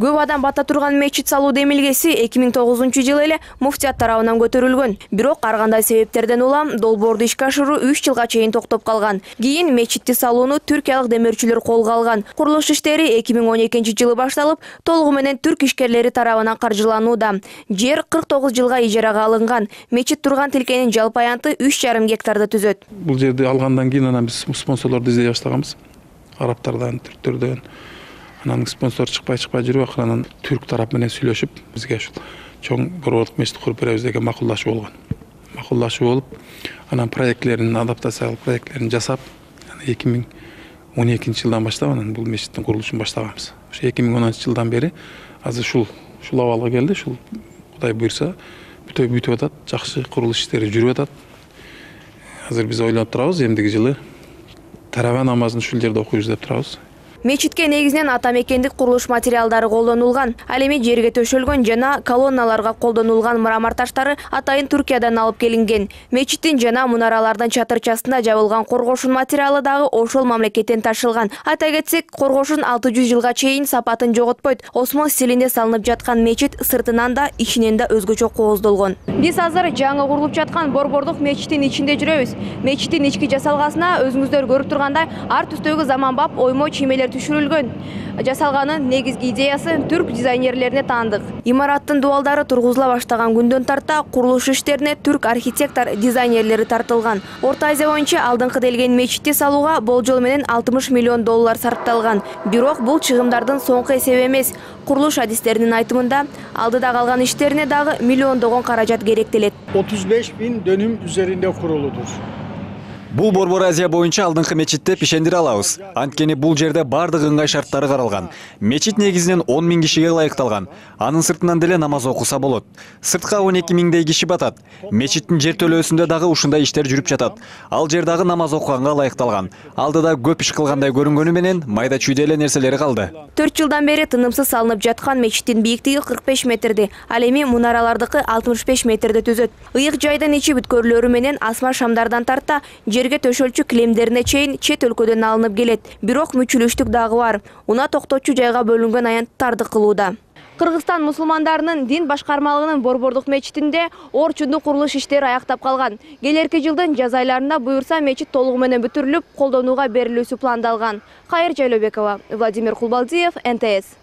Көп адам бата турган мечит салуу демилгеси 2009-жылы эле муфтият тарабынан көтөрүлгөн. Бирок ар кандай себептерден улам долбоорду ишке ашыруу 3 жылга чейин токтоп калган. Кийин мечитти салууну түркиялык демөөрчүлөр колго алган. Курулуш иштери 2012-жылы башталып, толугу менен түрк ишкерлери тарабынан каржыланууда. Жер 49 жылга ижарага алынган. Мечит турган тилкенин жалпы аянты 3,5 гектарды түзөт. Бул жерди алгандан кийин анан биз спонсорлорду издей баштаганбыз. Арабтардан, түрктөрдөн. Анан спонсор чыкпай жүрүп, акырынан түрк тарап менен сүйлөшүп, бизге ушул чоң борбордук мечит куруп беребиз деген макулдашуу болгон. Макулдашуу болуп, анан проектлерин, адаптациялык проектлерин жасап, 2012-жылдан баштап анан бул мечиттин курулушун баштаганбыз. Ошо 2010-жылдан бери азыр ушул абалга келди. Ушул Кудай буйрса, бүтүп атат, жакшы курулуш иштери жүрүп атат. Азыр биз ойлонуп турабыз, эмдиги жылы тарава намазын ушул жерде окуйбуз деп турабыз. Мечитке негизинен ата мекендик курулуш материалдары колдонулган. Ал эми жерге төшөлгөн жана колонналарга колдонулган мрамор таштары атайын Туркиядан алып келинген. Мечиттин жана мунаралардын чатырчасында жабылган коргошун материалы дагы ошол мамлекеттен ташылган. Айта кетсек, коргошун 600 жылга чейин сапатын жоготпойт. Осмон стилинде салынып жаткан мечит сыртынан да, ичинен да өзгөчө кооздолгон. Биз азыр жаңы курулуп жаткан борбордук мечиттин ичинде жүрөбүз. Мечиттин ички жасалгасына өзүңүздөр көрүп тургандай ар түстөгү заманбап оймо чиймелер түшүрүлгөн. Жасалганын негизги идеясы түрк дизайнерлерине таандык. Имараттын дуалдары тургузула баштаган күндөн тарта курулуш иштерине түрк архитектор дизайнерлери тартылган. Орто Азия боюнча алдыңкы делген мечитти салууга болжол менен $60 миллион сарпталган. Бирок бул чыгымдардын соңку эсеби эмес. Курулуш адистеринин айтымында алдыда калган иштерине дагы миллиондогон каражат керектелет. 35.000 dönüm üzerinde kuruludur. Бул Борбор Азия боюнча алдыңкы мечитте ишендире алабыз. Анткени бул жерде бардык ыңгай шарттары каралган. Мечит негизинен 10 000 кишиге ылайыкталган. Анын сыртынан деле намаз окуса болот. Сыртка 12 000 киши батат. Мечиттин жер төлөөсүндө дагы ушундай иштер жүрүп жатат. Ал жер дагы намаз окуганга ылайыкталган. Алдыда көп иш кылгандай көрүнгөнү менен майда чүйдө эле нерселери калды. 4 жылдан бери тынымсыз салынып жаткан мечиттин бийиктиги 45 метрди. Ал эми мунаралардыкы 65 метрди түзөт. Ыйык жайдын ичи бүткөрлөрү менен асма шамдардан тарта жерге төшөлчү килемдерине чейин чет өлкөдөн алынып келет. Бирок мүчүлүштүк дагы бар. Уна токтотчу жайга бөлүнгөн аянттарды кылууда. Кыргызстан мусулмандарынын дин башкармалыгынын борбордук мечитинде орчундук курулуш иштери аяктап калган. Келерки жылдын жаз айларында буюрса мечит толугу менен бүтүрүлүп, колдонууга берилүүсү пландалган. Кайыр Жайлообекова, Владимир Кулбалдиев, НТС.